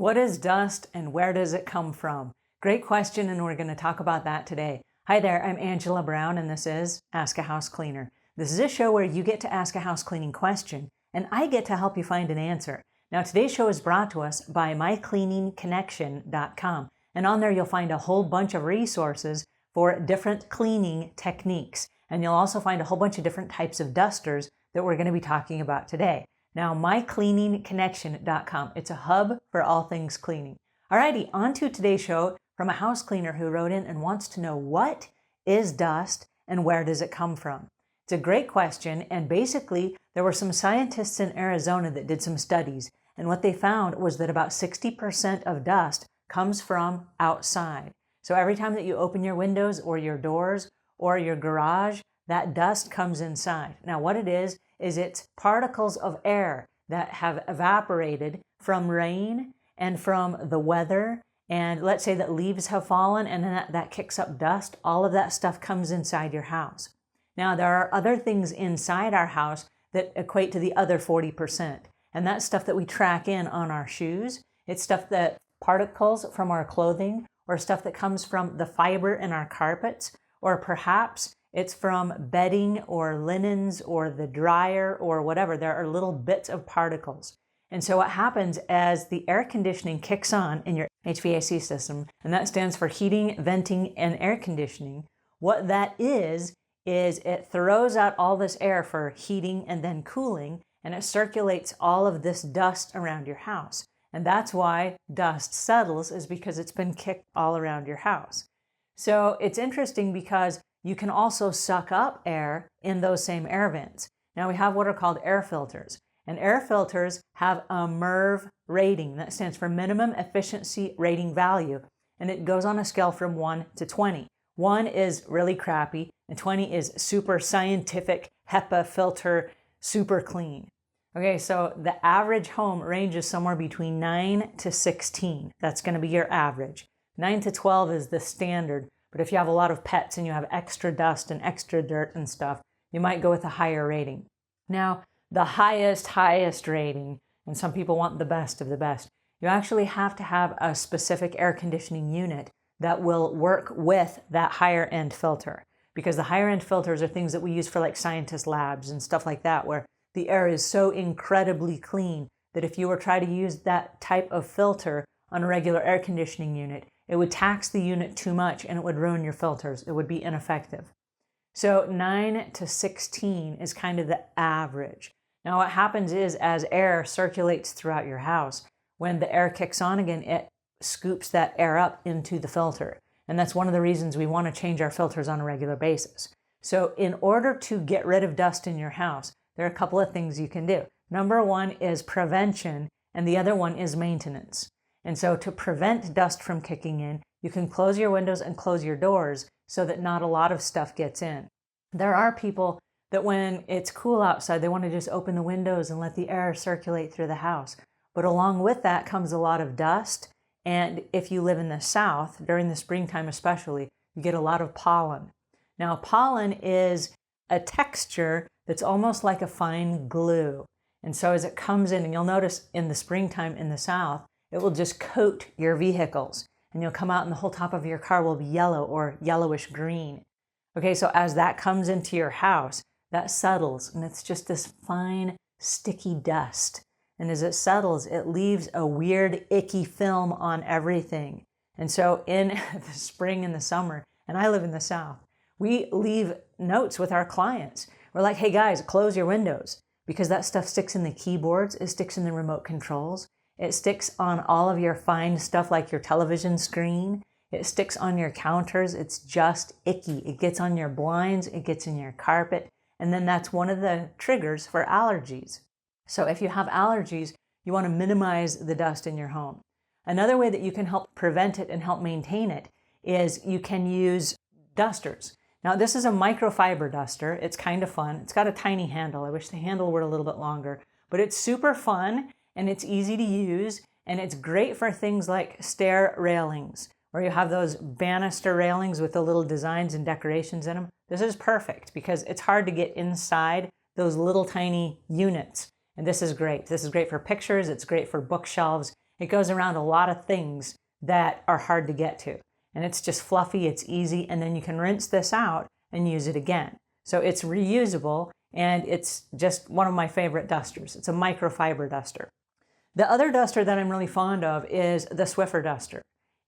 What is dust and where does it come from? Great question, and we're going to talk about that today. Hi there, I'm Angela Brown, and this is Ask a House Cleaner. This is a show where you get to ask a house cleaning question, and I get to help you find an answer. Now, today's show is brought to us by mycleaningconnection.com, and on there you'll find a whole bunch of resources for different cleaning techniques, and you'll also find a whole bunch of different types of dusters that we're going to be talking about today. Now, mycleaningconnection.com. It's a hub for all things cleaning. Alrighty, on to today's show from a house cleaner who wrote in and wants to know what is dust and where does it come from? It's a great question, and basically there were some scientists in Arizona that did some studies, and what they found was that about 60% of dust comes from outside. So every time that you open your windows or your doors or your garage, that dust comes inside. Now what it is it's particles of air that have evaporated from rain and from the weather, and let's say that leaves have fallen and then that kicks up dust. All of that stuff comes inside your house. Now there are other things inside our house that equate to the other 40%, and that's stuff that we track in on our shoes. It's stuff that particles from our clothing, or stuff that comes from the fiber in our carpets, or perhaps it's from bedding or linens or the dryer or whatever. There are little bits of particles. And so what happens as the air conditioning kicks on in your HVAC system, and that stands for heating, venting, and air conditioning, what that is it throws out all this air for heating and then cooling, and it circulates all of this dust around your house. And that's why dust settles, is because it's been kicked all around your house. So it's interesting because you can also suck up air in those same air vents. Now we have what are called air filters, and air filters have a MERV rating. That stands for minimum efficiency rating value, and it goes on a scale from 1 to 20. 1 is really crappy, and 20 is super scientific, HEPA filter, super clean. Okay, so the average home ranges somewhere between 9 to 16. That's going to be your average. 9 to 12 is the standard. But if you have a lot of pets and you have extra dust and extra dirt and stuff, you might go with a higher rating. Now, the highest rating, and some people want the best of the best, you actually have to have a specific air conditioning unit that will work with that higher end filter. Because the higher end filters are things that we use for like scientist labs and stuff like that, where the air is so incredibly clean that if you were trying to use that type of filter on a regular air conditioning unit, it would tax the unit too much and it would ruin your filters. It would be ineffective. So 9 to 16 is kind of the average. Now what happens is, as air circulates throughout your house, when the air kicks on again, it scoops that air up into the filter. And that's one of the reasons we want to change our filters on a regular basis. So in order to get rid of dust in your house, there are a couple of things you can do. Number one is prevention, and the other one is maintenance. And so to prevent dust from kicking in, you can close your windows and close your doors so that not a lot of stuff gets in. There are people that when it's cool outside, they want to just open the windows and let the air circulate through the house. But along with that comes a lot of dust. And if you live in the South, during the springtime especially, you get a lot of pollen. Now, pollen is a texture that's almost like a fine glue. And so as it comes in, and you'll notice in the springtime in the South, it will just coat your vehicles, and you'll come out and the whole top of your car will be yellow or yellowish green. Okay, so as that comes into your house, that settles, and it's just this fine, sticky dust. And as it settles, it leaves a weird, icky film on everything. And so in the spring and the summer, and I live in the South, we leave notes with our clients. We're like, hey guys, close your windows, because that stuff sticks in the keyboards, it sticks in the remote controls. It sticks on all of your fine stuff like your television screen. It sticks on your counters. It's just icky. It gets on your blinds. It gets in your carpet. And then that's one of the triggers for allergies. So if you have allergies, you want to minimize the dust in your home. Another way that you can help prevent it and help maintain it is you can use dusters. Now this is a microfiber duster. It's kind of fun. It's got a tiny handle. I wish the handle were a little bit longer, but it's super fun. And it's easy to use, and it's great for things like stair railings, where you have those banister railings with the little designs and decorations in them. This is perfect because it's hard to get inside those little tiny units. And this is great. This is great for pictures. It's great for bookshelves. It goes around a lot of things that are hard to get to. And it's just fluffy, it's easy, and then you can rinse this out and use it again. So it's reusable, and it's just one of my favorite dusters. It's a microfiber duster. The other duster that I'm really fond of is the Swiffer duster.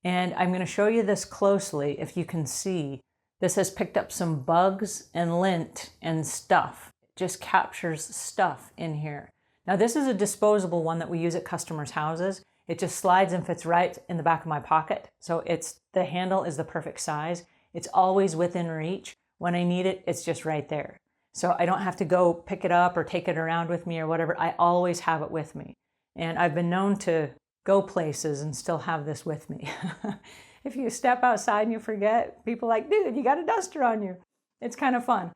And I'm going to show you this closely if you can see. This has picked up some bugs and lint and stuff. It just captures stuff in here. Now this is a disposable one that we use at customers' houses. It just slides and fits right in the back of my pocket. So the handle is the perfect size. It's always within reach. When I need it, it's just right there. So I don't have to go pick it up or take it around with me or whatever. I always have it with me. And I've been known to go places and still have this with me. If you step outside and you forget, people are like, dude, you got a duster on you. It's kind of fun.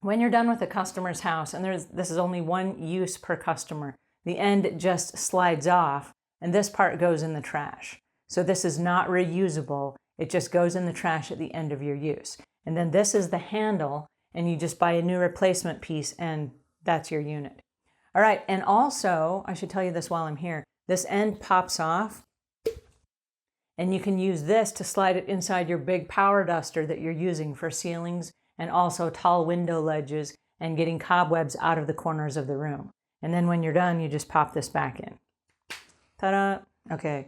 When you're done with a customer's house, and this is only one use per customer, the end just slides off and this part goes in the trash. So this is not reusable. It just goes in the trash at the end of your use. And then this is the handle, and you just buy a new replacement piece and that's your unit. All right, and also, I should tell you this while I'm here, this end pops off and you can use this to slide it inside your big power duster that you're using for ceilings and also tall window ledges and getting cobwebs out of the corners of the room. And then when you're done, you just pop this back in. Ta-da! Okay.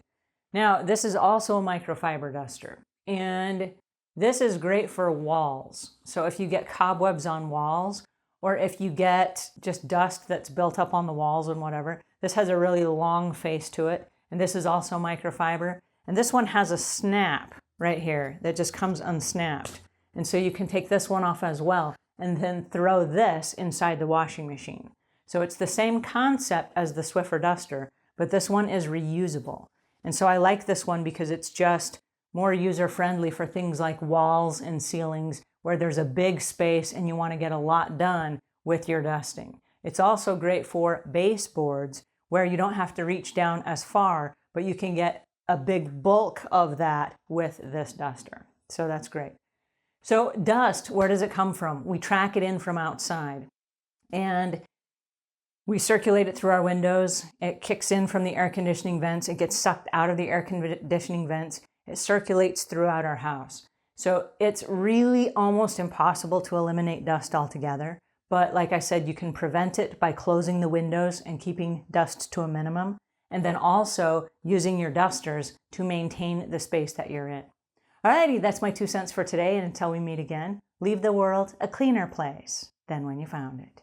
Now, this is also a microfiber duster, and this is great for walls. So if you get cobwebs on walls, or if you get just dust that's built up on the walls and whatever, this has a really long face to it, and this is also microfiber. And this one has a snap right here that just comes unsnapped. And so you can take this one off as well, and then throw this inside the washing machine. So it's the same concept as the Swiffer duster, but this one is reusable. And so I like this one because it's just more user-friendly for things like walls and ceilings where there's a big space and you want to get a lot done with your dusting. It's also great for baseboards where you don't have to reach down as far, but you can get a big bulk of that with this duster. So that's great. So dust, where does it come from? We track it in from outside, and we circulate it through our windows. It kicks in from the air conditioning vents. It gets sucked out of the air conditioning vents. It circulates throughout our house. So it's really almost impossible to eliminate dust altogether. But like I said, you can prevent it by closing the windows and keeping dust to a minimum. And then also using your dusters to maintain the space that you're in. Alrighty, that's my 2 cents for today. And until we meet again, leave the world a cleaner place than when you found it.